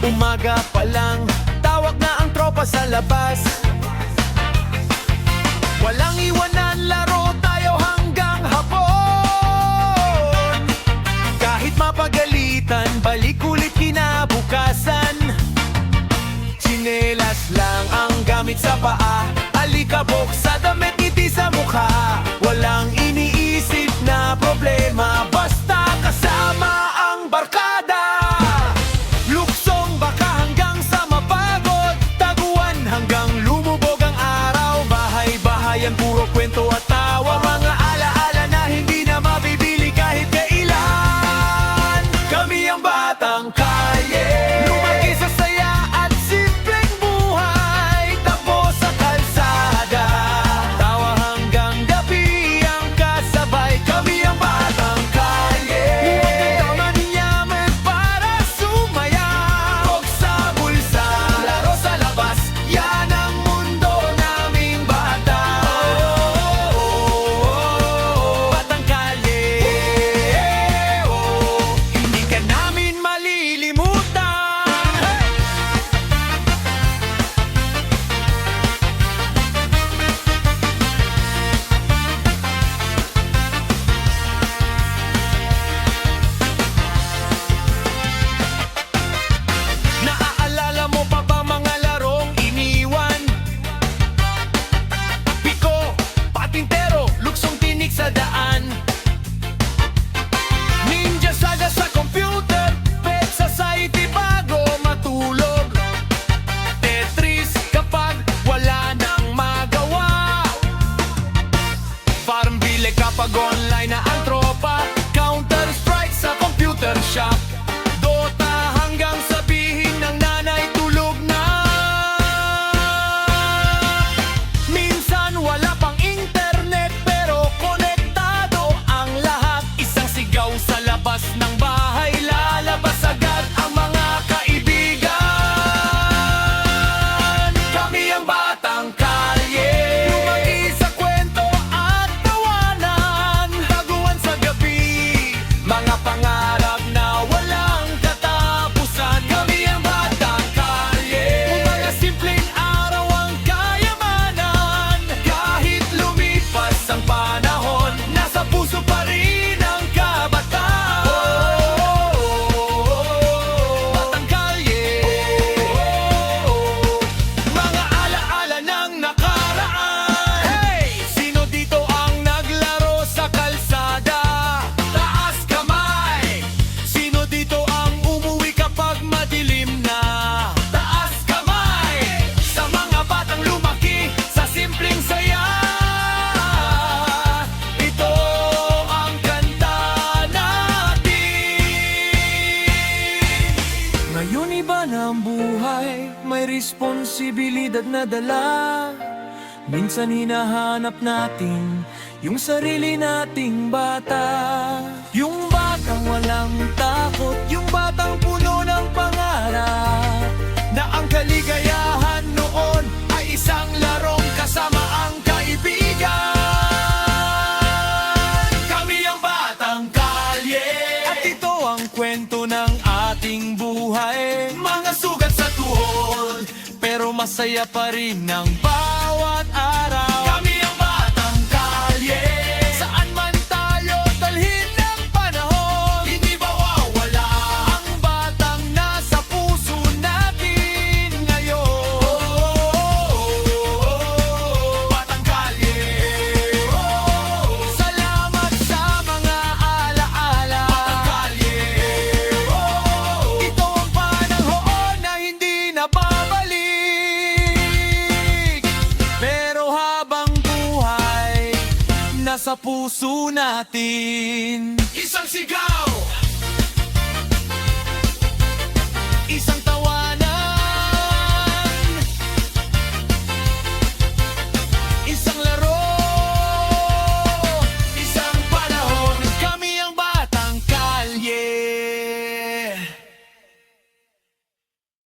Umaga pa lang, tawag na ang tropa sa labas. Walang iwanan, laro tayo hanggang hapon. Kahit mapagalitan, balik ulit kinabukasan. Tsinelas lang ang gamit sa paa, alikabok sa damit, ngiti sa mukha. Walang iniisip na problema, basta kasama ang barkada. Luksong baka hanggang sa mapagod, taguan hanggang lumubog ang araw. Bahay-bahayan, puro kwento at tawa, mga alaala na hindi na mabibili kahit kailan. Kami ang batang kalye, lumaki sa saya at simpleng buhay. Tapos sa kalsada, tawa hanggang gabi ang kasabay. Kami ang batang kalye, maganda manyaman para sumaya. Huwag sa bulsa, laro sa labas, yan ang mundo naming bata. Batang kalye, hindi ka namin malilimutan. Naaalala mo pa ba mga larong iniwan? Piko, patintero, luksong tinik sa daan. Ninja Saga sa computer, Pet Society bago matulog. Tetris kapag wala nang magawa. Farmville kapag online na ang tropa. Counter Strike sa computer shop. Dota hanggang sabihin ng nanay tulog na. Minsan wala pang internet pero konektado ang lahat. Isang sigaw sa labas ng bahay, lalabas agad ang mga kaibigan. Kami ang batang kalye, lumaki sa kwento at tawanan. Taguan sa gabi, mga pangarap na walang katapusan. Kami ang batang kalye, mga simpleng araw ang kayamanan. Kahit lumipas ang panahon, nasa puso pa rin ang kabataan. Batang kalye, mga alaala ng nakaraan. Hey! Sino dito ang naglaro sa kalsada? Taas kamay! Sino dito ang umuwi kapag madilim na? Taas kamay! Sa mga batang lumaki sa simpleng saya. Ito ang kanta natin. Ngayon iba na ang buhay, may responsibilidad na dala. Minsan hinahanap natin yung sarili nating bata. Yung batang walang takot, yung batang puno ng pangarap. Na ang kaligayahan noon ay isang larong kasama ang kaibigan. Kami ang batang kalye, at ito ang kwento ng ating buhay. Mga sugat sa tuhod, pero masaya pa rin ang bawat araw. Kami ang batang kalye, saan man tayo dalhin ng panahon. Hindi mawawala ang batang nasa puso natin ngayon. Batang kalye, salamat sa mga alaala. Batang kalye, ito ang panahon na hindi na babalik. Pero habang buhay, nasa puso natin. Isang sigaw, isang